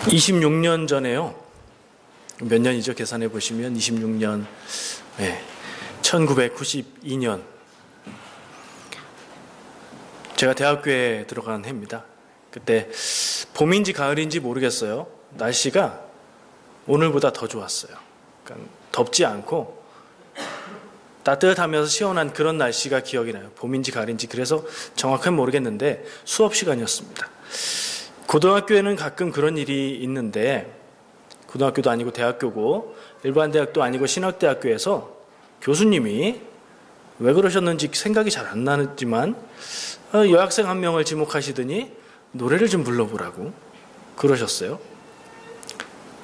26년 전에요. 몇 년이죠? 계산해 보시면 26년, 1992년 제가 대학교에 들어간 해입니다. 그때 봄인지 가을인지 모르겠어요. 날씨가 오늘보다 더 좋았어요. 그러니까 덥지 않고 따뜻하면서 시원한 그런 날씨가 기억이 나요. 봄인지 가을인지 그래서 정확하게 모르겠는데 수업 시간이었습니다. 고등학교에는 가끔 그런 일이 있는데, 고등학교도 아니고 대학교고 일반 대학도 아니고 신학대학교에서 교수님이 왜 그러셨는지 생각이 잘 안 나지만 여학생 한 명을 지목하시더니 노래를 좀 불러보라고 그러셨어요.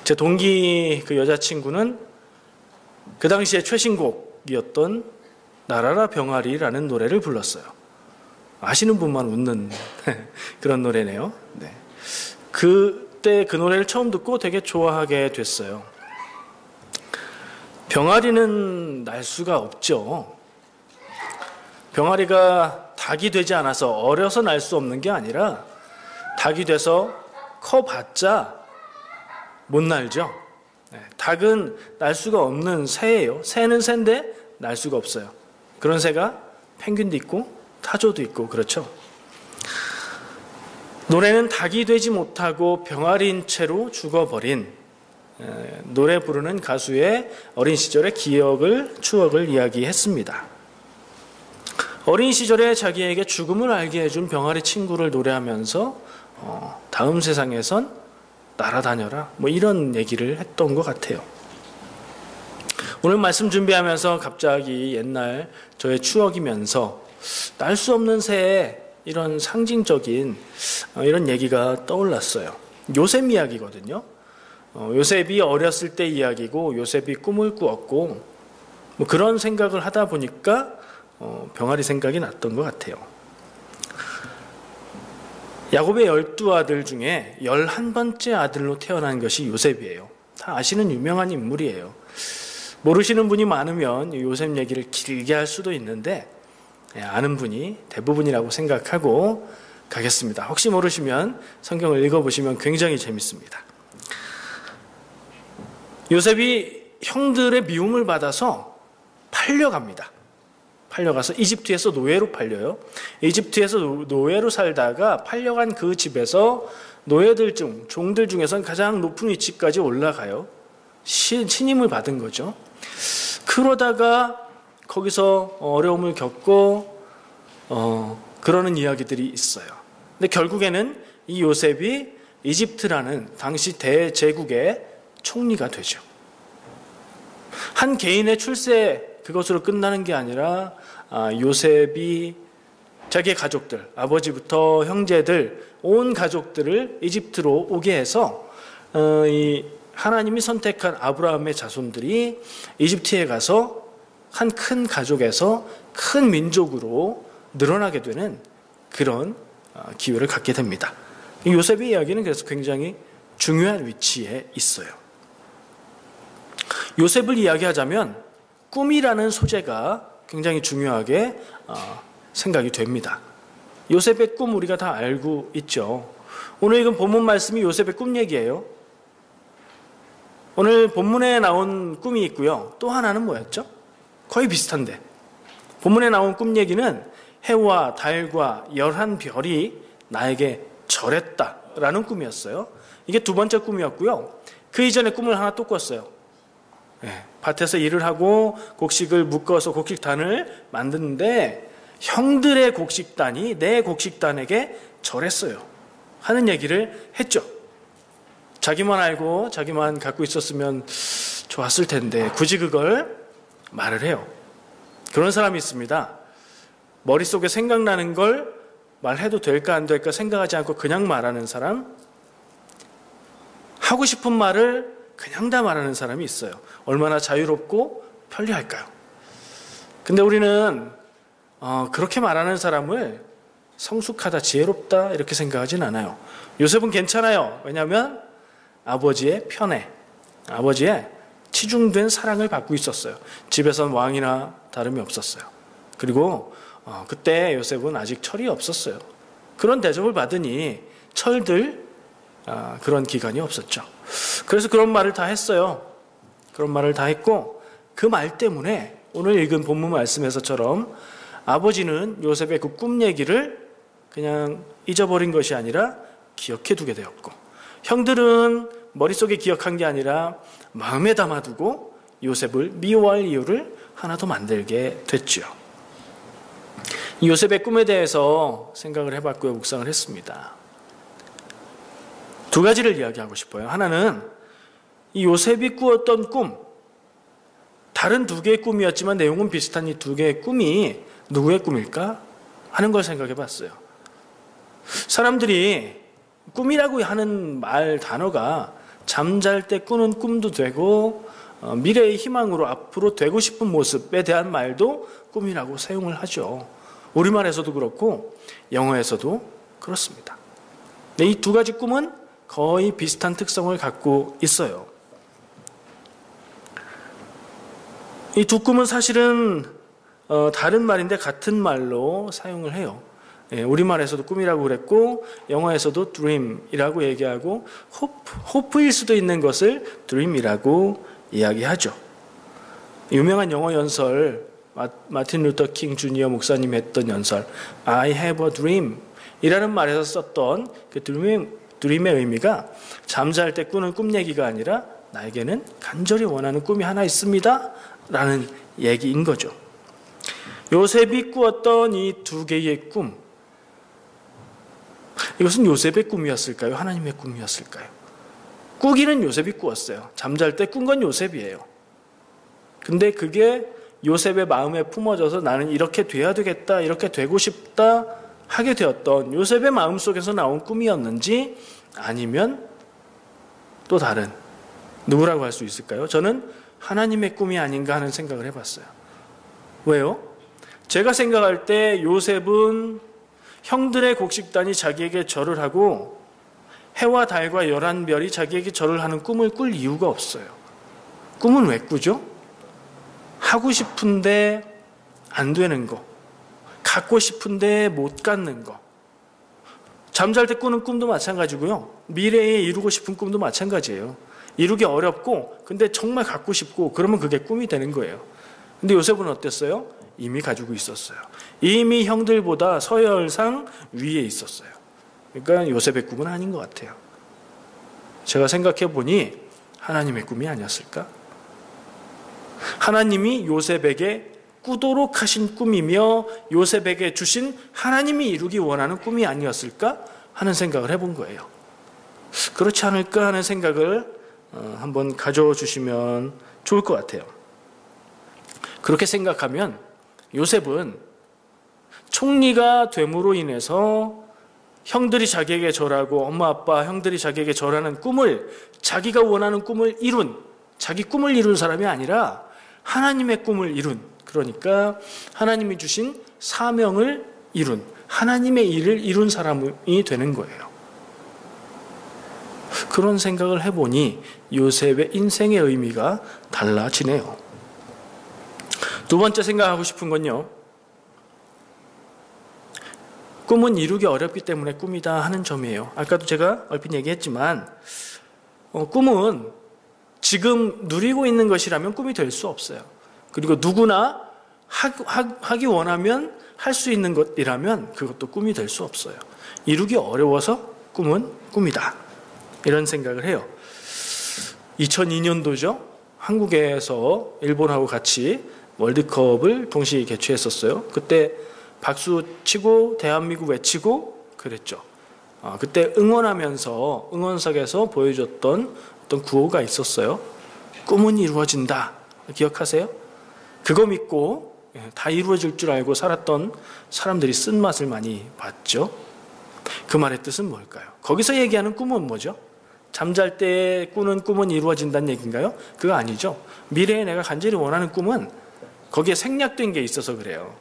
제 동기 그 여자친구는 그 당시에 최신곡이었던 나라라 병아리라는 노래를 불렀어요. 아시는 분만 웃는 그런 노래네요. 네. 그때 그 노래를 처음 듣고 되게 좋아하게 됐어요. 병아리는 날 수가 없죠. 병아리가 닭이 되지 않아서 어려서 날 수 없는 게 아니라 닭이 돼서 커봤자 못 날죠. 네. 닭은 날 수가 없는 새예요. 새는 새인데 날 수가 없어요. 그런 새가 펭귄도 있고 타조도 있고 그렇죠. 노래는 닭이 되지 못하고 병아리인 채로 죽어버린 노래 부르는 가수의 어린 시절의 추억을 이야기했습니다. 어린 시절에 자기에게 죽음을 알게 해준 병아리 친구를 노래하면서 다음 세상에선 날아다녀라 뭐 이런 얘기를 했던 것 같아요. 오늘 말씀 준비하면서 갑자기 옛날 저의 추억이면서 날 수 없는 새의 이런 상징적인 이런 얘기가 떠올랐어요. 요셉 이야기거든요. 요셉이 어렸을 때 이야기고 요셉이 꿈을 꾸었고 뭐 그런 생각을 하다 보니까 병아리 생각이 났던 것 같아요. 야곱의 12아들 중에 11번째 아들로 태어난 것이 요셉이에요. 다 아시는 유명한 인물이에요. 모르시는 분이 많으면 요셉 얘기를 길게 할 수도 있는데 아는 분이 대부분이라고 생각하고 가겠습니다. 혹시 모르시면 성경을 읽어보시면 굉장히 재밌습니다. 요셉이 형들의 미움을 받아서 팔려갑니다. 팔려가서 이집트에서 노예로 팔려요. 이집트에서 노예로 살다가 팔려간 그 집에서 노예들 중, 종들 중에서는 가장 높은 위치까지 올라가요. 신임을 받은 거죠. 그러다가 거기서 어려움을 겪고 그러는 이야기들이 있어요. 근데 결국에는 이 요셉이 이집트라는 당시 대제국의 총리가 되죠. 한 개인의 출세 그것으로 끝나는 게 아니라 요셉이 자기의 가족들, 아버지부터 형제들, 온 가족들을 이집트로 오게 해서 이 하나님이 선택한 아브라함의 자손들이 이집트에 가서 한 큰 가족에서 큰 민족으로 늘어나게 되는 그런 기회를 갖게 됩니다. 요셉의 이야기는 그래서 굉장히 중요한 위치에 있어요. 요셉을 이야기하자면 꿈이라는 소재가 굉장히 중요하게 생각이 됩니다. 요셉의 꿈 우리가 다 알고 있죠. 오늘 읽은 본문 말씀이 요셉의 꿈 얘기예요. 오늘 본문에 나온 꿈이 있고요. 또 하나는 뭐였죠? 거의 비슷한데 본문에 나온 꿈 얘기는 해와 달과 11별이 나에게 절했다라는 꿈이었어요. 이게 두 번째 꿈이었고요. 그 이전에 꿈을 하나 또 꿨어요. 밭에서 일을 하고 곡식을 묶어서 곡식단을 만드는데 형들의 곡식단이 내 곡식단에게 절했어요 하는 얘기를 했죠. 자기만 알고 자기만 갖고 있었으면 좋았을 텐데 굳이 그걸 말을 해요. 그런 사람이 있습니다. 머릿속에 생각나는 걸 말해도 될까 안 될까 생각하지 않고 그냥 말하는 사람, 하고 싶은 말을 그냥 다 말하는 사람이 있어요. 얼마나 자유롭고 편리할까요? 근데 우리는 그렇게 말하는 사람을 성숙하다, 지혜롭다 이렇게 생각하진 않아요. 요셉은 괜찮아요. 왜냐하면 아버지의 편애, 아버지의 치중된 사랑을 받고 있었어요. 집에선 왕이나 다름이 없었어요. 그리고 그때 요셉은 아직 철이 없었어요. 그런 대접을 받으니 철들 그런 기간이 없었죠. 그래서 그런 말을 다 했어요. 그런 말을 다 했고 그 말 때문에 오늘 읽은 본문 말씀에서처럼 아버지는 요셉의 그 꿈 얘기를 그냥 잊어버린 것이 아니라 기억해 두게 되었고, 형들은 머릿속에 기억한 게 아니라 마음에 담아두고 요셉을 미워할 이유를 하나 더 만들게 됐죠. 요셉의 꿈에 대해서 생각을 해봤고요, 묵상을 했습니다. 두 가지를 이야기하고 싶어요. 하나는 이 요셉이 꾸었던 꿈, 다른 두 개의 꿈이었지만 내용은 비슷한 이 두 개의 꿈이 누구의 꿈일까 하는 걸 생각해 봤어요. 사람들이 꿈이라고 하는 말 단어가 잠잘 때 꾸는 꿈도 되고 미래의 희망으로 앞으로 되고 싶은 모습에 대한 말도 꿈이라고 사용을 하죠. 우리말에서도 그렇고 영어에서도 그렇습니다. 이 두 가지 꿈은 거의 비슷한 특성을 갖고 있어요. 이 두 꿈은 사실은 다른 말인데 같은 말로 사용을 해요. 우리말에서도 꿈이라고 그랬고 영어에서도 dream이라고 얘기하고 hope일 수도 있는 것을 dream이라고 이야기하죠. 유명한 영어 연설, 마틴 루터 킹 주니어 목사님이 했던 연설 I have a dream 이라는 말에서 썼던 그 dream의 의미가 잠잘 때 꾸는 꿈 얘기가 아니라 나에게는 간절히 원하는 꿈이 하나 있습니다 라는 얘기인 거죠. 요셉이 꾸었던 이 두 개의 꿈, 이것은 요셉의 꿈이었을까요? 하나님의 꿈이었을까요? 꾸기는 요셉이 꾸었어요. 잠잘 때 꾼 건 요셉이에요. 근데 그게 요셉의 마음에 품어져서 나는 이렇게 돼야 되겠다, 이렇게 되고 싶다 하게 되었던 요셉의 마음속에서 나온 꿈이었는지 아니면 또 다른 누구라고 할 수 있을까요? 저는 하나님의 꿈이 아닌가 하는 생각을 해봤어요. 왜요? 제가 생각할 때 요셉은 형들의 곡식단이 자기에게 절을 하고 해와 달과 11별이 자기에게 절을 하는 꿈을 꿀 이유가 없어요. 꿈은 왜 꾸죠? 하고 싶은데 안 되는 거, 갖고 싶은데 못 갖는 거. 잠잘 때 꾸는 꿈도 마찬가지고요. 미래에 이루고 싶은 꿈도 마찬가지예요. 이루기 어렵고 근데 정말 갖고 싶고 그러면 그게 꿈이 되는 거예요. 근데 요셉은 어땠어요? 이미 가지고 있었어요. 이미 형들보다 서열상 위에 있었어요. 그러니까 요셉의 꿈은 아닌 것 같아요. 제가 생각해 보니 하나님의 꿈이 아니었을까? 하나님이 요셉에게 꾸도록 하신 꿈이며 요셉에게 주신 하나님이 이루기 원하는 꿈이 아니었을까 하는 생각을 해본 거예요. 그렇지 않을까 하는 생각을 한번 가져주시면 좋을 것 같아요. 그렇게 생각하면 요셉은 총리가 됨으로 인해서 형들이 자기에게 절하고 엄마 아빠 형들이 자기에게 절하는 꿈을, 자기가 원하는 꿈을 이룬, 자기 꿈을 이룬 사람이 아니라 하나님의 꿈을 이룬, 그러니까 하나님이 주신 사명을 이룬, 하나님의 일을 이룬 사람이 되는 거예요. 그런 생각을 해보니 요셉의 인생의 의미가 달라지네요. 두 번째 생각하고 싶은 건요, 꿈은 이루기 어렵기 때문에 꿈이다 하는 점이에요. 아까도 제가 얼핏 얘기했지만 꿈은 지금 누리고 있는 것이라면 꿈이 될 수 없어요. 그리고 누구나 하기 원하면 할 수 있는 것이라면 그것도 꿈이 될 수 없어요. 이루기 어려워서 꿈은 꿈이다, 이런 생각을 해요. 2002년도죠. 한국에서 일본하고 같이 월드컵을 동시에 개최했었어요. 그때 박수 치고 대한민국 외치고 그랬죠. 그때 응원하면서 응원석에서 보여줬던 어떤 구호가 있었어요. 꿈은 이루어진다. 기억하세요? 그거 믿고 다 이루어질 줄 알고 살았던 사람들이 쓴맛을 많이 봤죠. 그 말의 뜻은 뭘까요? 거기서 얘기하는 꿈은 뭐죠? 잠잘 때 꾸는 꿈은 이루어진다는 얘기인가요? 그거 아니죠. 미래에 내가 간절히 원하는 꿈은 거기에 생략된 게 있어서 그래요.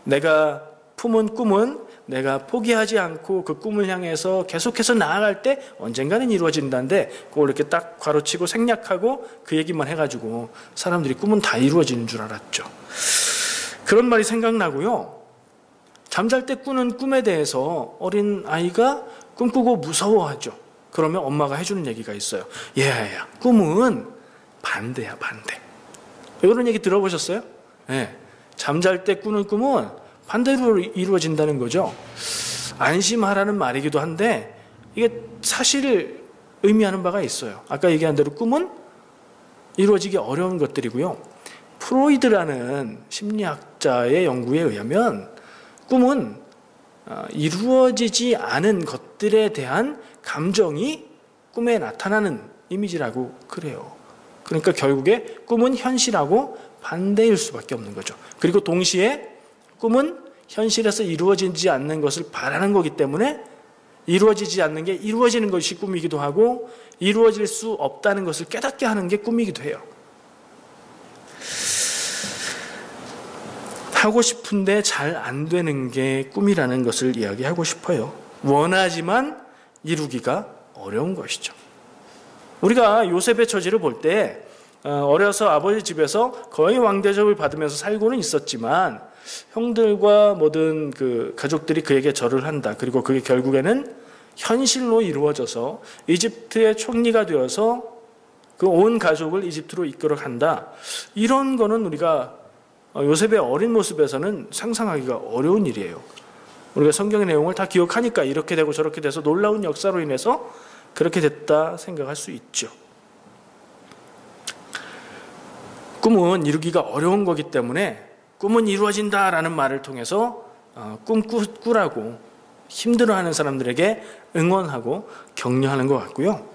내가 품은 꿈은 내가 포기하지 않고 그 꿈을 향해서 계속해서 나아갈 때 언젠가는 이루어진다는데 그걸 이렇게 딱 괄호치고 생략하고 그 얘기만 해가지고 사람들이 꿈은 다 이루어지는 줄 알았죠. 그런 말이 생각나고요. 잠잘 때 꾸는 꿈에 대해서 어린 아이가 꿈꾸고 무서워하죠. 그러면 엄마가 해주는 얘기가 있어요. 얘야, 꿈은 반대야, 반대. 이런 얘기 들어보셨어요? 네. 잠잘 때 꾸는 꿈은 반대로 이루어진다는 거죠. 안심하라는 말이기도 한데 이게 사실 의미하는 바가 있어요. 아까 얘기한 대로 꿈은 이루어지기 어려운 것들이고요. 프로이드라는 심리학자의 연구에 의하면 꿈은 이루어지지 않은 것들에 대한 감정이 꿈에 나타나는 이미지라고 그래요. 그러니까 결국에 꿈은 현실하고 반대일 수밖에 없는 거죠. 그리고 동시에 꿈은 현실에서 이루어지지 않는 것을 바라는 거기 때문에 이루어지지 않는 게 이루어지는 것이 꿈이기도 하고 이루어질 수 없다는 것을 깨닫게 하는 게 꿈이기도 해요. 하고 싶은데 잘 안 되는 게 꿈이라는 것을 이야기하고 싶어요. 원하지만 이루기가 어려운 것이죠. 우리가 요셉의 처지를 볼 때 어려서 아버지 집에서 거의 왕대접을 받으면서 살고는 있었지만 형들과 모든 그 가족들이 그에게 절을 한다. 그리고 그게 결국에는 현실로 이루어져서 이집트의 총리가 되어서 그 온 가족을 이집트로 이끌어 간다. 이런 거는 우리가 요셉의 어린 모습에서는 상상하기가 어려운 일이에요. 우리가 성경의 내용을 다 기억하니까 이렇게 되고 저렇게 돼서 놀라운 역사로 인해서 그렇게 됐다 생각할 수 있죠. 꿈은 이루기가 어려운 거기 때문에 꿈은 이루어진다라는 말을 통해서 꿈 꾸라고 힘들어하는 사람들에게 응원하고 격려하는 것 같고요.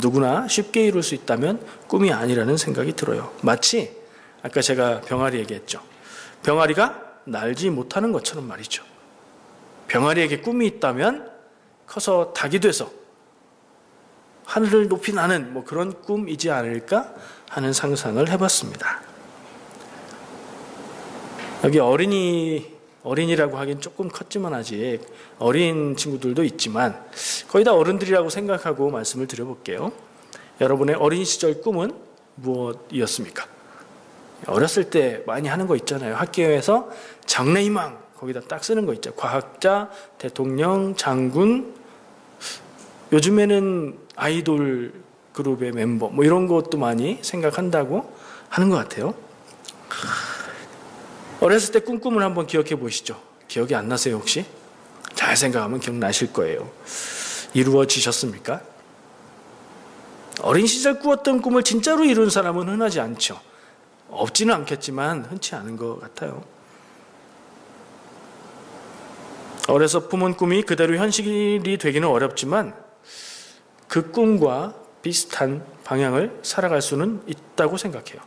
누구나 쉽게 이룰 수 있다면 꿈이 아니라는 생각이 들어요. 마치 아까 제가 병아리 얘기했죠. 병아리가 날지 못하는 것처럼 말이죠. 병아리에게 꿈이 있다면 커서 닭이 돼서 하늘을 높이 나는 뭐 그런 꿈이지 않을까 하는 상상을 해봤습니다. 여기 어린이라고 하긴 조금 컸지만 아직 어린 친구들도 있지만 거의 다 어른들이라고 생각하고 말씀을 드려볼게요. 여러분의 어린 시절 꿈은 무엇이었습니까? 어렸을 때 많이 하는 거 있잖아요. 학교에서 장래희망 거기다 딱 쓰는 거 있죠. 과학자, 대통령, 장군, 요즘에는 아이돌 그룹의 멤버 뭐 이런 것도 많이 생각한다고 하는 것 같아요. 어렸을 때 꿈꿈을 한번 기억해 보시죠. 기억이 안 나세요 혹시? 잘 생각하면 기억나실 거예요. 이루어지셨습니까? 어린 시절 꾸었던 꿈을 진짜로 이룬 사람은 흔하지 않죠. 없지는 않겠지만 흔치 않은 것 같아요. 어려서 품은 꿈이 그대로 현실이 되기는 어렵지만 그 꿈과 비슷한 방향을 살아갈 수는 있다고 생각해요.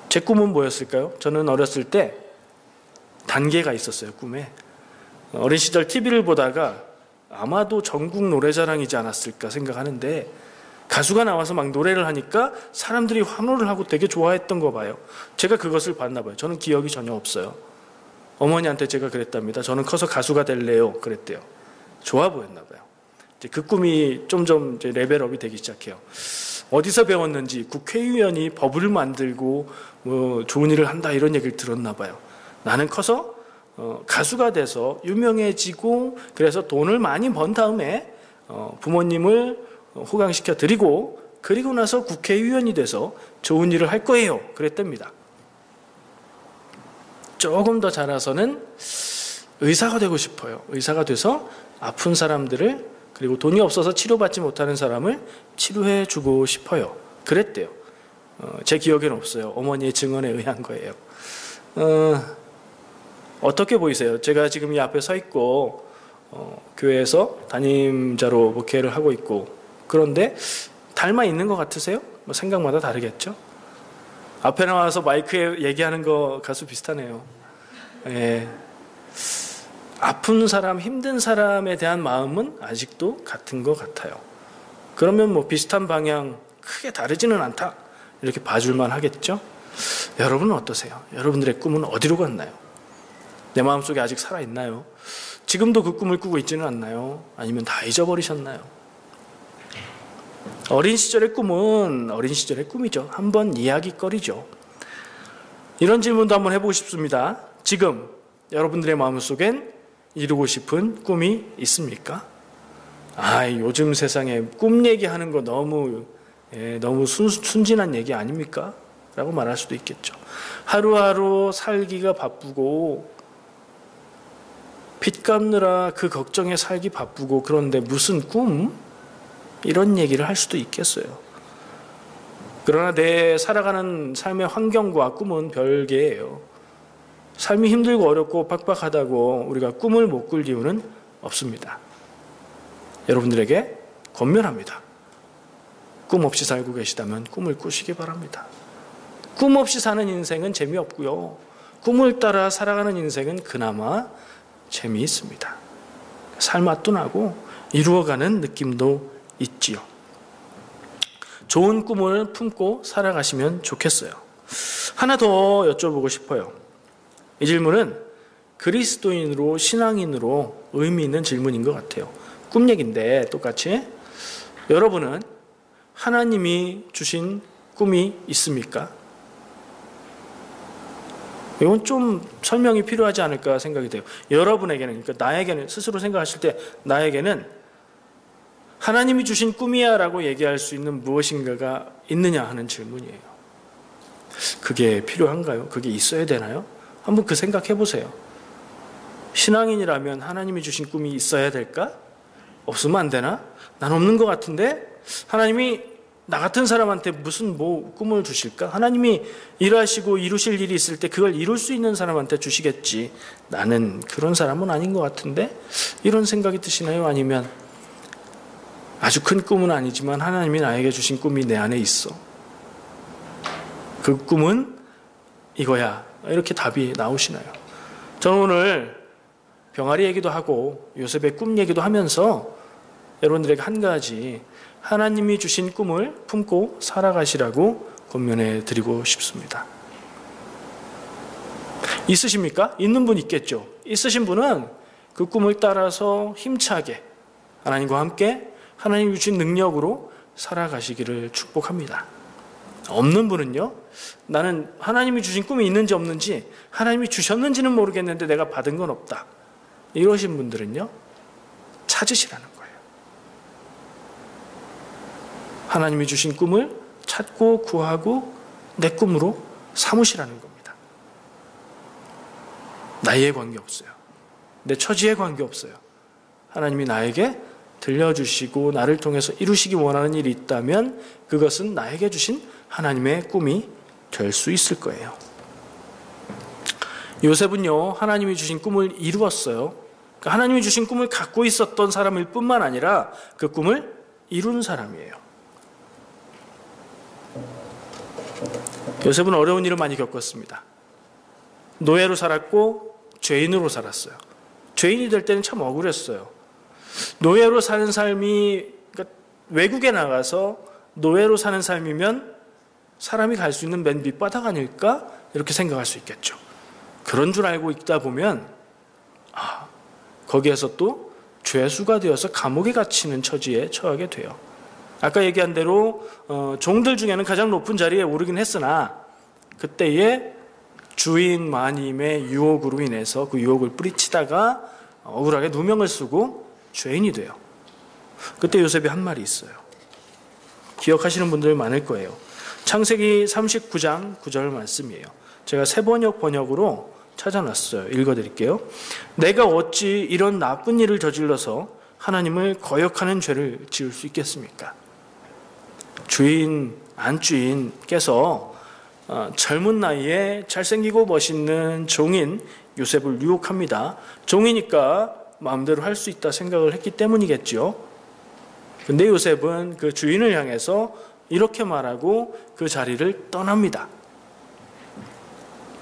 제 꿈은 뭐였을까요? 저는 어렸을 때 단계가 있었어요, 꿈에. 어린 시절 TV를 보다가 아마도 전국 노래자랑이지 않았을까 생각하는데 가수가 나와서 막 노래를 하니까 사람들이 환호를 하고 되게 좋아했던 거 봐요. 제가 그것을 봤나 봐요. 저는 기억이 전혀 없어요. 어머니한테 제가 그랬답니다. 저는 커서 가수가 될래요. 그랬대요. 좋아 보였나 봐요. 이제 그 꿈이 점점 이제 레벨업이 되기 시작해요. 어디서 배웠는지 국회의원이 법을 만들고 뭐 좋은 일을 한다 이런 얘기를 들었나 봐요. 나는 커서 가수가 돼서 유명해지고 그래서 돈을 많이 번 다음에 부모님을 호강시켜 드리고 그리고 나서 국회의원이 돼서 좋은 일을 할 거예요. 그랬답니다. 조금 더 자라서는 의사가 되고 싶어요. 의사가 돼서 아픈 사람들을 그리고 돈이 없어서 치료받지 못하는 사람을 치료해 주고 싶어요. 그랬대요. 제 기억에는 없어요. 어머니의 증언에 의한 거예요. 어떻게 보이세요? 제가 지금 이 앞에 서 있고 교회에서 담임자로 목회를 하고 있고 그런데 닮아 있는 것 같으세요? 뭐 생각마다 다르겠죠? 앞에 나와서 마이크에 얘기하는 거 가수 비슷하네요. 예. 아픈 사람, 힘든 사람에 대한 마음은 아직도 같은 것 같아요. 그러면 뭐 비슷한 방향 크게 다르지는 않다. 이렇게 봐줄만 하겠죠? 여러분은 어떠세요? 여러분들의 꿈은 어디로 갔나요? 내 마음속에 아직 살아있나요? 지금도 그 꿈을 꾸고 있지는 않나요? 아니면 다 잊어버리셨나요? 어린 시절의 꿈은 어린 시절의 꿈이죠. 한번 이야기거리죠. 이런 질문도 한번 해보고 싶습니다. 지금 여러분들의 마음속엔 이루고 싶은 꿈이 있습니까? 요즘 세상에 꿈 얘기하는 거 너무 순진한 얘기 아닙니까? 라고 말할 수도 있겠죠. 하루하루 살기가 바쁘고 빚 갚느라 그 걱정에 살기 바쁘고 그런데 무슨 꿈? 이런 얘기를 할 수도 있겠어요. 그러나 내 살아가는 삶의 환경과 꿈은 별개예요. 삶이 힘들고 어렵고 빡빡하다고 우리가 꿈을 못 꿀 이유는 없습니다. 여러분들에게 권면합니다. 꿈 없이 살고 계시다면 꿈을 꾸시기 바랍니다. 꿈 없이 사는 인생은 재미없고요. 꿈을 따라 살아가는 인생은 그나마 재미있습니다. 살맛도 나고 이루어가는 느낌도 있지요. 좋은 꿈을 품고 살아가시면 좋겠어요. 하나 더 여쭤보고 싶어요. 이 질문은 그리스도인으로 신앙인으로 의미 있는 질문인 것 같아요. 꿈 얘기인데 똑같이 여러분은 하나님이 주신 꿈이 있습니까? 이건 좀 설명이 필요하지 않을까 생각이 돼요. 여러분에게는, 그러니까 나에게는, 스스로 생각하실 때 나에게는 하나님이 주신 꿈이야 라고 얘기할 수 있는 무엇인가가 있느냐 하는 질문이에요. 그게 필요한가요? 그게 있어야 되나요? 한번 그 생각해 보세요. 신앙인이라면 하나님이 주신 꿈이 있어야 될까? 없으면 안 되나? 난 없는 것 같은데 하나님이 나 같은 사람한테 무슨 꿈을 주실까? 하나님이 일하시고 이루실 일이 있을 때 그걸 이룰 수 있는 사람한테 주시겠지. 나는 그런 사람은 아닌 것 같은데? 이런 생각이 드시나요? 아니면 아주 큰 꿈은 아니지만 하나님이 나에게 주신 꿈이 내 안에 있어. 그 꿈은 이거야. 이렇게 답이 나오시나요? 저는 오늘 병아리 얘기도 하고 요셉의 꿈 얘기도 하면서 여러분들에게 한 가지 하나님이 주신 꿈을 품고 살아가시라고 권면해 드리고 싶습니다. 있으십니까? 있는 분 있겠죠. 있으신 분은 그 꿈을 따라서 힘차게 하나님과 함께 하나님이 주신 능력으로 살아가시기를 축복합니다. 없는 분은요, 나는 하나님이 주신 꿈이 있는지 없는지 하나님이 주셨는지는 모르겠는데 내가 받은 건 없다. 이러신 분들은요, 찾으시라는 거예요. 하나님이 주신 꿈을 찾고 구하고 내 꿈으로 삼으시라는 겁니다. 나이에 관계없어요. 내 처지에 관계없어요. 하나님이 나에게 들려주시고 나를 통해서 이루시기 원하는 일이 있다면 그것은 나에게 주신 하나님의 꿈이 될 수 있을 거예요. 요셉은요, 하나님이 주신 꿈을 이루었어요. 그러니까 하나님이 주신 꿈을 갖고 있었던 사람일 뿐만 아니라 그 꿈을 이룬 사람이에요. 요셉은 어려운 일을 많이 겪었습니다. 노예로 살았고 죄인으로 살았어요. 죄인이 될 때는 참 억울했어요. 노예로 사는 삶이, 그러니까 외국에 나가서 노예로 사는 삶이면 사람이 갈 수 있는 맨 밑바닥 아닐까? 이렇게 생각할 수 있겠죠. 그런 줄 알고 있다 보면 거기에서 또 죄수가 되어서 감옥에 갇히는 처지에 처하게 돼요. 아까 얘기한 대로 종들 중에는 가장 높은 자리에 오르긴 했으나 그때의 주인 마님의 유혹으로 인해서 그 유혹을 뿌리치다가 억울하게 누명을 쓰고 죄인이 돼요. 그때 요셉이 한 말이 있어요. 기억하시는 분들 많을 거예요. 창세기 39장 9절 말씀이에요. 제가 새번역 번역으로 찾아놨어요. 읽어드릴게요. 내가 어찌 이런 나쁜 일을 저질러서 하나님을 거역하는 죄를 지을 수 있겠습니까? 주인, 안주인께서 젊은 나이에 잘생기고 멋있는 종인 요셉을 유혹합니다. 종이니까 마음대로 할 수 있다 생각을 했기 때문이겠죠. 근데 요셉은 그 주인을 향해서 이렇게 말하고 그 자리를 떠납니다.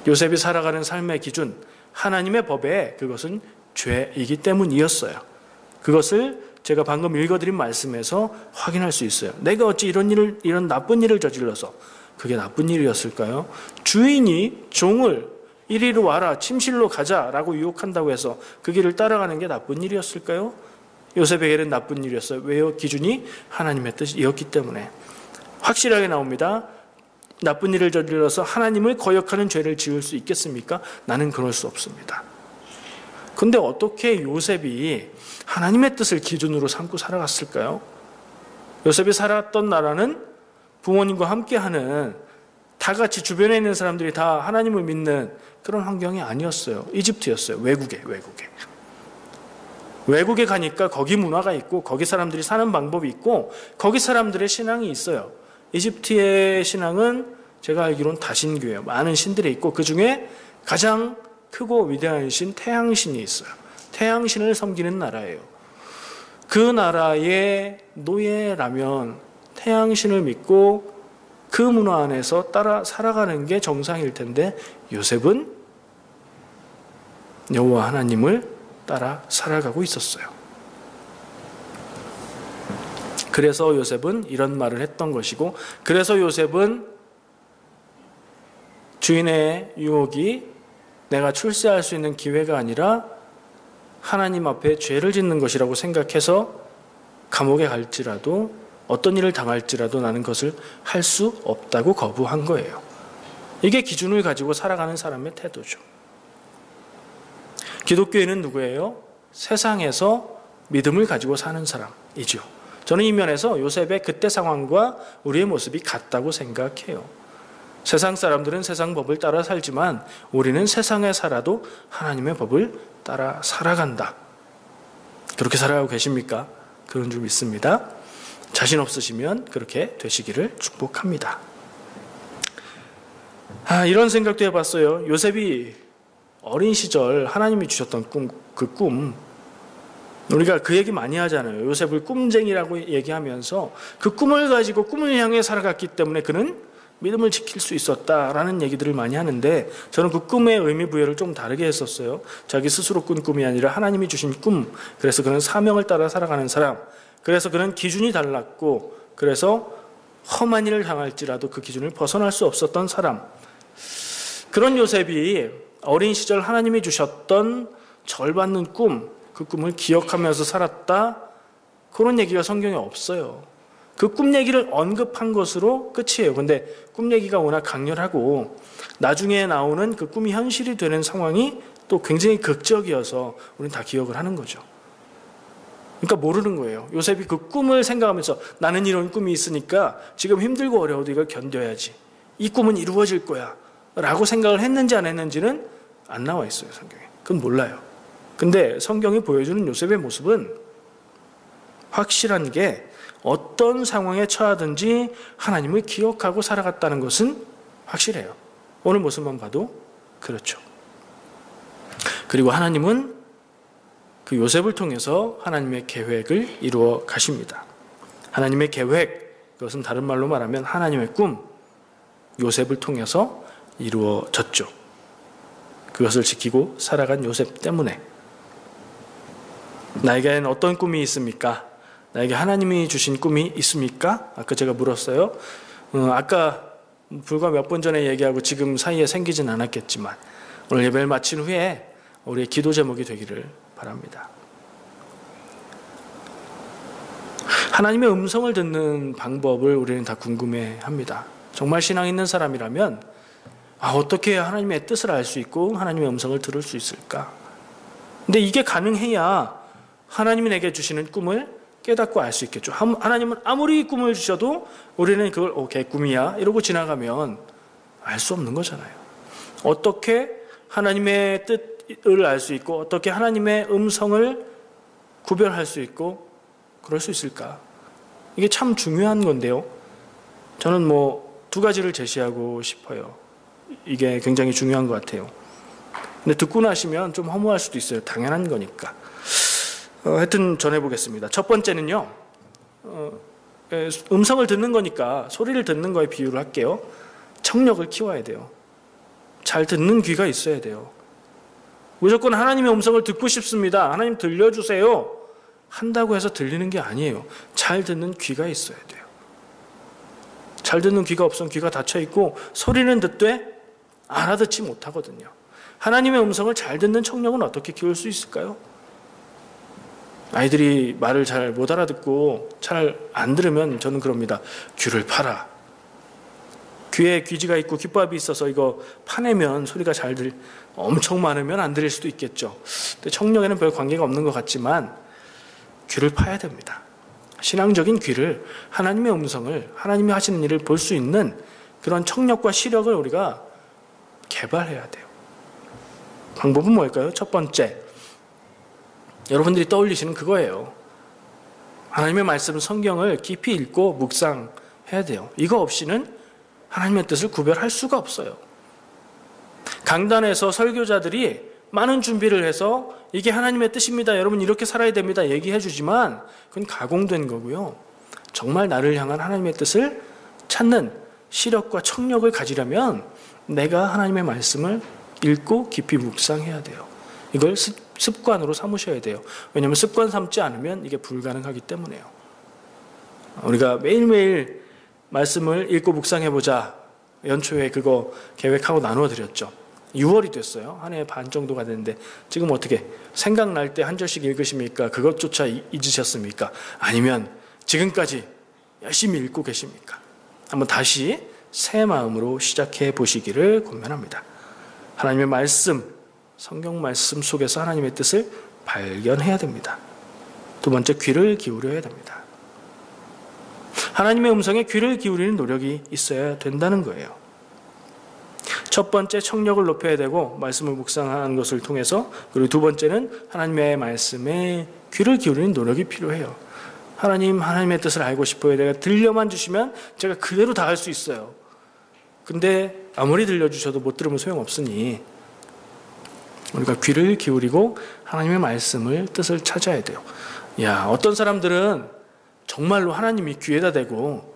요셉이 살아가는 삶의 기준, 하나님의 법에 그것은 죄이기 때문이었어요. 그것을 제가 방금 읽어드린 말씀에서 확인할 수 있어요. 내가 어찌 이런 나쁜 일을 저질러서, 그게 나쁜 일이었을까요? 주인이 종을 이리로 와라, 침실로 가자라고 유혹한다고 해서 그 길을 따라가는 게 나쁜 일이었을까요? 요셉에게는 나쁜 일이었어요. 왜요? 기준이 하나님의 뜻이었기 때문에. 확실하게 나옵니다. 나쁜 일을 저질러서 하나님을 거역하는 죄를 지을 수 있겠습니까? 나는 그럴 수 없습니다. 근데 어떻게 요셉이 하나님의 뜻을 기준으로 삼고 살아갔을까요? 요셉이 살았던 나라는 부모님과 함께하는 다 같이 주변에 있는 사람들이 다 하나님을 믿는 그런 환경이 아니었어요. 이집트였어요. 외국에 가니까 거기 문화가 있고 거기 사람들이 사는 방법이 있고 거기 사람들의 신앙이 있어요. 이집트의 신앙은 제가 알기로는 다신교예요. 많은 신들이 있고 그 중에 가장 크고 위대한 신 태양신이 있어요. 태양신을 섬기는 나라예요. 그 나라의 노예라면 태양신을 믿고 그 문화 안에서 따라 살아가는 게 정상일 텐데 요셉은 여호와 하나님을 따라 살아가고 있었어요. 그래서 요셉은 이런 말을 했던 것이고, 그래서 요셉은 주인의 유혹이 내가 출세할 수 있는 기회가 아니라 하나님 앞에 죄를 짓는 것이라고 생각해서 감옥에 갈지라도 어떤 일을 당할지라도 나는 그것을 할 수 없다고 거부한 거예요. 이게 기준을 가지고 살아가는 사람의 태도죠. 기독교인은 누구예요? 세상에서 믿음을 가지고 사는 사람이죠. 저는 이 면에서 요셉의 그때 상황과 우리의 모습이 같다고 생각해요. 세상 사람들은 세상 법을 따라 살지만 우리는 세상에 살아도 하나님의 법을 따라 살아간다. 그렇게 살아가고 계십니까? 그런 줄 믿습니다. 자신 없으시면 그렇게 되시기를 축복합니다. 이런 생각도 해봤어요. 요셉이 어린 시절 하나님이 주셨던 그 꿈, 우리가 그 얘기 많이 하잖아요. 요셉을 꿈쟁이라고 얘기하면서 그 꿈을 가지고 꿈을 향해 살아갔기 때문에 그는 믿음을 지킬 수 있었다라는 얘기들을 많이 하는데, 저는 그 꿈의 의미 부여를 좀 다르게 했었어요. 자기 스스로 꾼 꿈이 아니라 하나님이 주신 꿈. 그래서 그는 사명을 따라 살아가는 사람. 그래서 그는 기준이 달랐고, 그래서 험한 일을 당할지라도 그 기준을 벗어날 수 없었던 사람. 그런 요셉이 어린 시절 하나님이 주셨던 절받는 꿈, 그 꿈을 기억하면서 살았다, 그런 얘기가 성경에 없어요. 그 꿈 얘기를 언급한 것으로 끝이에요. 근데 꿈 얘기가 워낙 강렬하고 나중에 나오는 그 꿈이 현실이 되는 상황이 또 굉장히 극적이어서 우리는 다 기억을 하는 거죠. 그러니까 모르는 거예요. 요셉이 그 꿈을 생각하면서 나는 이런 꿈이 있으니까 지금 힘들고 어려워도 이걸 견뎌야지, 이 꿈은 이루어질 거야 라고 생각을 했는지 안 했는지는 안 나와 있어요, 성경에. 그건 몰라요. 근데 성경이 보여주는 요셉의 모습은 확실한 게 어떤 상황에 처하든지 하나님을 기억하고 살아갔다는 것은 확실해요. 오늘 모습만 봐도 그렇죠. 그리고 하나님은 그 요셉을 통해서 하나님의 계획을 이루어 가십니다. 하나님의 계획, 그것은 다른 말로 말하면 하나님의 꿈, 요셉을 통해서 이루어졌죠. 그것을 지키고 살아간 요셉 때문에. 나에게는 어떤 꿈이 있습니까? 나에게 하나님이 주신 꿈이 있습니까? 아까 제가 물었어요. 아까 불과 몇 분 전에 얘기하고 지금 사이에 생기진 않았겠지만 오늘 예배를 마친 후에 우리의 기도 제목이 되기를 바랍니다. 하나님의 음성을 듣는 방법을 우리는 다 궁금해합니다. 정말 신앙 있는 사람이라면 어떻게 하나님의 뜻을 알 수 있고 하나님의 음성을 들을 수 있을까? 근데 이게 가능해야 하나님이 내게 주시는 꿈을 깨닫고 알 수 있겠죠. 하나님은 아무리 꿈을 주셔도 우리는 그걸 개꿈이야 이러고 지나가면 알 수 없는 거잖아요. 어떻게 하나님의 뜻을 알 수 있고 어떻게 하나님의 음성을 구별할 수 있고 그럴 수 있을까? 이게 참 중요한 건데요. 저는 두 가지를 제시하고 싶어요. 이게 굉장히 중요한 것 같아요. 근데 듣고 나시면 좀 허무할 수도 있어요. 당연한 거니까. 하여튼 전해보겠습니다. 첫 번째는요, 음성을 듣는 거니까 소리를 듣는 거에 비유를 할게요. 청력을 키워야 돼요. 잘 듣는 귀가 있어야 돼요. 무조건 하나님의 음성을 듣고 싶습니다, 하나님 들려주세요 한다고 해서 들리는 게 아니에요. 잘 듣는 귀가 있어야 돼요. 잘 듣는 귀가 없으면 귀가 닫혀있고 소리는 듣되 알아듣지 못하거든요. 하나님의 음성을 잘 듣는 청력은 어떻게 키울 수 있을까요? 아이들이 말을 잘 못 알아듣고 잘 안 들으면 저는 그럽니다. 귀를 팔아. 귀에 귀지가 있고 귓밥이 있어서 이거 파내면 소리가 엄청 많으면 안 들릴 수도 있겠죠. 근데 청력에는 별 관계가 없는 것 같지만 귀를 파야 됩니다. 신앙적인 귀를, 하나님의 음성을, 하나님이 하시는 일을 볼 수 있는 그런 청력과 시력을 우리가 개발해야 돼요. 방법은 뭘까요? 첫 번째, 여러분들이 떠올리시는 그거예요. 하나님의 말씀, 성경을 깊이 읽고 묵상해야 돼요. 이거 없이는 하나님의 뜻을 구별할 수가 없어요. 강단에서 설교자들이 많은 준비를 해서 이게 하나님의 뜻입니다. 여러분 이렇게 살아야 됩니다. 얘기해 주지만 그건 가공된 거고요. 정말 나를 향한 하나님의 뜻을 찾는 시력과 청력을 가지려면 내가 하나님의 말씀을 읽고 깊이 묵상해야 돼요. 이걸 습관으로 삼으셔야 돼요. 왜냐하면 습관 삼지 않으면 이게 불가능하기 때문에요. 우리가 매일매일 말씀을 읽고 묵상해보자. 연초에 그거 계획하고 나누어 드렸죠. 6월이 됐어요. 한 해 반 정도가 됐는데 지금 어떻게 생각날 때 한 절씩 읽으십니까? 그것조차 잊으셨습니까? 아니면 지금까지 열심히 읽고 계십니까? 한번 다시 새 마음으로 시작해 보시기를 권면합니다. 하나님의 말씀, 성경 말씀 속에서 하나님의 뜻을 발견해야 됩니다. 두 번째, 귀를 기울여야 됩니다. 하나님의 음성에 귀를 기울이는 노력이 있어야 된다는 거예요. 첫 번째, 청력을 높여야 되고 말씀을 묵상하는 것을 통해서, 그리고 두 번째는 하나님의 말씀에 귀를 기울이는 노력이 필요해요. 하나님의 뜻을 알고 싶어요. 내가 들려만 주시면 제가 그대로 다 할 수 있어요. 근데 아무리 들려주셔도 못 들으면 소용없으니 우리가 귀를 기울이고 하나님의 말씀을, 뜻을 찾아야 돼요. 어떤 사람들은 정말로 하나님이 귀에다 대고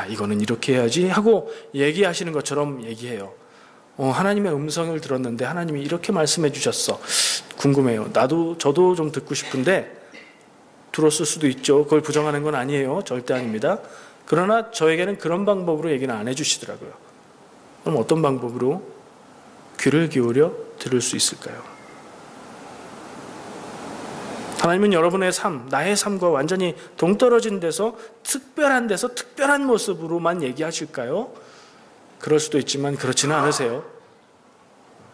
이거는 이렇게 해야지 하고 얘기하시는 것처럼 얘기해요. 하나님의 음성을 들었는데 하나님이 이렇게 말씀해 주셨어. 궁금해요. 저도 좀 듣고 싶은데 들었을 수도 있죠. 그걸 부정하는 건 아니에요. 절대 아닙니다. 그러나 저에게는 그런 방법으로 얘기는 안 해주시더라고요. 그럼 어떤 방법으로 귀를 기울여 들을 수 있을까요? 하나님은 여러분의 삶, 나의 삶과 완전히 동떨어진 데서 특별한 모습으로만 얘기하실까요? 그럴 수도 있지만 그렇지는 않으세요.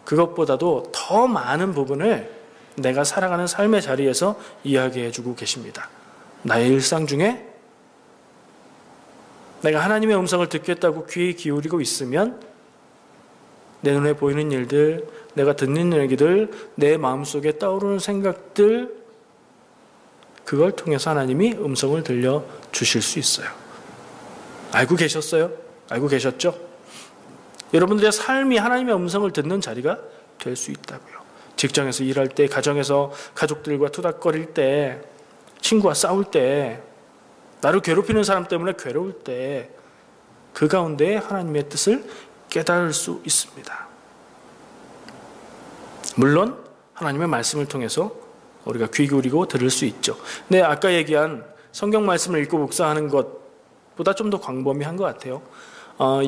그것보다도 더 많은 부분을 내가 살아가는 삶의 자리에서 이야기해주고 계십니다. 나의 일상 중에 내가 하나님의 음성을 듣겠다고 귀에 기울이고 있으면 내 눈에 보이는 일들, 내가 듣는 얘기들, 내 마음속에 떠오르는 생각들, 그걸 통해서 하나님이 음성을 들려주실 수 있어요. 알고 계셨어요? 알고 계셨죠? 여러분들의 삶이 하나님의 음성을 듣는 자리가 될 수 있다고요. 직장에서 일할 때, 가정에서 가족들과 투닥거릴 때, 친구와 싸울 때, 나를 괴롭히는 사람 때문에 괴로울 때, 그 가운데 하나님의 뜻을 깨달을 수 있습니다. 물론 하나님의 말씀을 통해서 우리가 귀 기울이고 들을 수 있죠. 근데 아까 얘기한 성경 말씀을 읽고 묵상하는 것보다 좀 더 광범위한 것 같아요.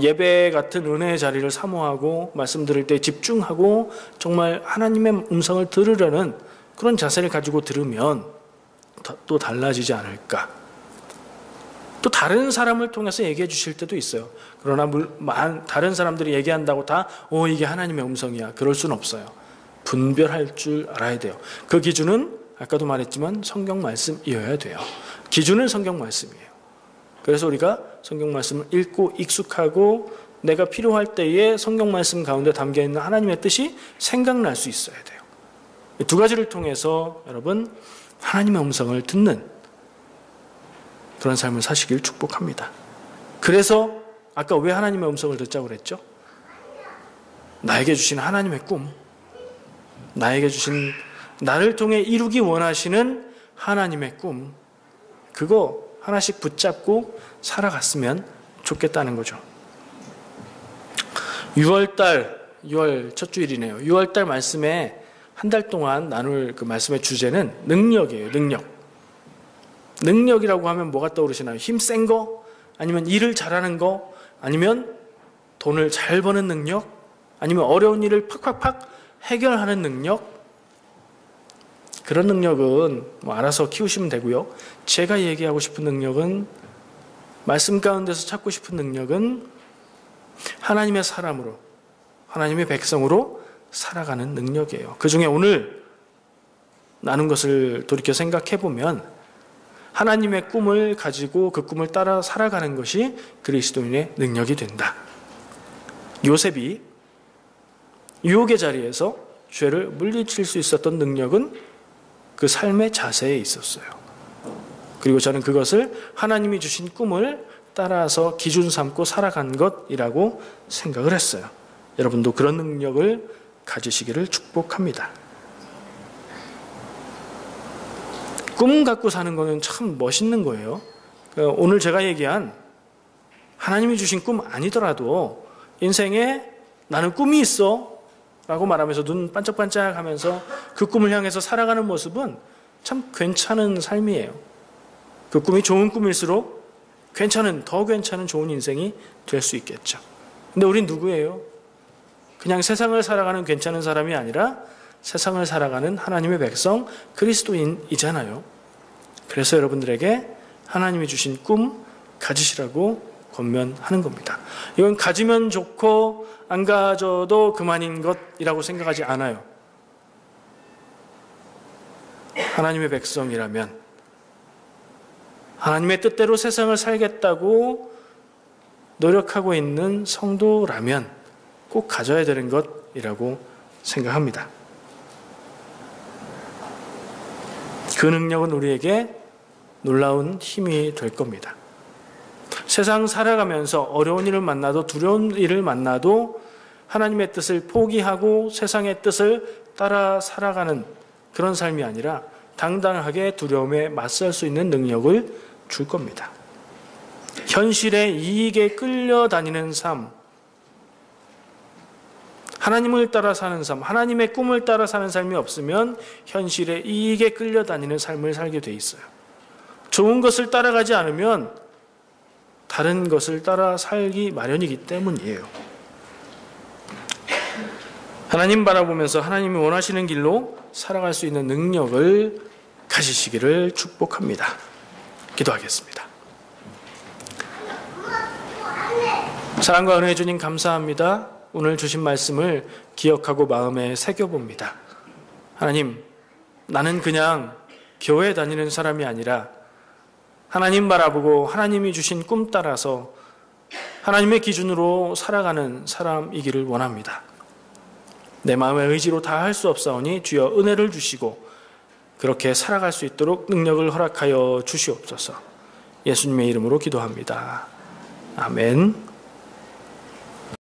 예배 같은 은혜의 자리를 사모하고 말씀 들을 때 집중하고 정말 하나님의 음성을 들으려는 그런 자세를 가지고 들으면 또 달라지지 않을까. 또 다른 사람을 통해서 얘기해 주실 때도 있어요. 그러나 다른 사람들이 얘기한다고 다 이게 하나님의 음성이야. 그럴 수는 없어요. 분별할 줄 알아야 돼요. 그 기준은 아까도 말했지만 성경 말씀이어야 돼요. 기준은 성경 말씀이에요. 그래서 우리가 성경 말씀을 읽고 익숙하고 내가 필요할 때에 성경 말씀 가운데 담겨있는 하나님의 뜻이 생각날 수 있어야 돼요. 이 두 가지를 통해서 여러분 하나님의 음성을 듣는 그런 삶을 사시길 축복합니다. 그래서 아까 왜 하나님의 음성을 듣자고 그랬죠? 나에게 주신 하나님의 꿈, 나에게 주신 나를 통해 이루기 원하시는 하나님의 꿈, 그거 하나씩 붙잡고 살아갔으면 좋겠다는 거죠. 6월 첫 주일이네요. 6월달 말씀에 한 달 동안 나눌 그 말씀의 주제는 능력이에요. 능력이라고 하면 뭐가 떠오르시나요? 힘센 거? 아니면 일을 잘하는 거? 아니면 돈을 잘 버는 능력? 아니면 어려운 일을 팍팍팍 해결하는 능력? 그런 능력은 알아서 키우시면 되고요. 제가 얘기하고 싶은 능력은, 말씀 가운데서 찾고 싶은 능력은 하나님의 사람으로, 하나님의 백성으로 살아가는 능력이에요. 그 중에 오늘 나눈 것을 돌이켜 생각해 보면 하나님의 꿈을 가지고 그 꿈을 따라 살아가는 것이 그리스도인의 능력이 된다. 요셉이 유혹의 자리에서 죄를 물리칠 수 있었던 능력은 그 삶의 자세에 있었어요. 그리고 저는 그것을 하나님이 주신 꿈을 따라서 기준 삼고 살아간 것이라고 생각을 했어요. 여러분도 그런 능력을 가지시기를 축복합니다. 꿈 갖고 사는 거는 참 멋있는 거예요. 오늘 제가 얘기한 하나님이 주신 꿈 아니더라도 인생에 나는 꿈이 있어 라고 말하면서 눈 반짝반짝 하면서 그 꿈을 향해서 살아가는 모습은 참 괜찮은 삶이에요. 그 꿈이 좋은 꿈일수록 더 괜찮은 좋은 인생이 될 수 있겠죠. 근데 우린 누구예요? 그냥 세상을 살아가는 괜찮은 사람이 아니라 세상을 살아가는 하나님의 백성 그리스도인이잖아요. 그래서 여러분들에게 하나님이 주신 꿈 가지시라고 권면하는 겁니다. 이건 가지면 좋고 안 가져도 그만인 것이라고 생각하지 않아요. 하나님의 백성이라면, 하나님의 뜻대로 세상을 살겠다고 노력하고 있는 성도라면 꼭 가져야 되는 것이라고 생각합니다. 그 능력은 우리에게 놀라운 힘이 될 겁니다. 세상 살아가면서 어려운 일을 만나도 두려운 일을 만나도 하나님의 뜻을 포기하고 세상의 뜻을 따라 살아가는 그런 삶이 아니라 당당하게 두려움에 맞설 수 있는 능력을 줄 겁니다. 현실의 이익에 끌려다니는 삶, 하나님을 따라 사는 삶, 하나님의 꿈을 따라 사는 삶이 없으면 현실의 이익에 끌려다니는 삶을 살게 돼 있어요. 좋은 것을 따라가지 않으면 다른 것을 따라 살기 마련이기 때문이에요. 하나님 바라보면서 하나님이 원하시는 길로 살아갈 수 있는 능력을 가지시기를 축복합니다. 기도하겠습니다. 사랑과 은혜 주님 감사합니다. 오늘 주신 말씀을 기억하고 마음에 새겨봅니다. 하나님, 나는 그냥 교회 다니는 사람이 아니라 하나님 바라보고 하나님이 주신 꿈 따라서 하나님의 기준으로 살아가는 사람이기를 원합니다. 내 마음의 의지로 다 할 수 없사오니 주여 은혜를 주시고 그렇게 살아갈 수 있도록 능력을 허락하여 주시옵소서. 예수님의 이름으로 기도합니다. 아멘.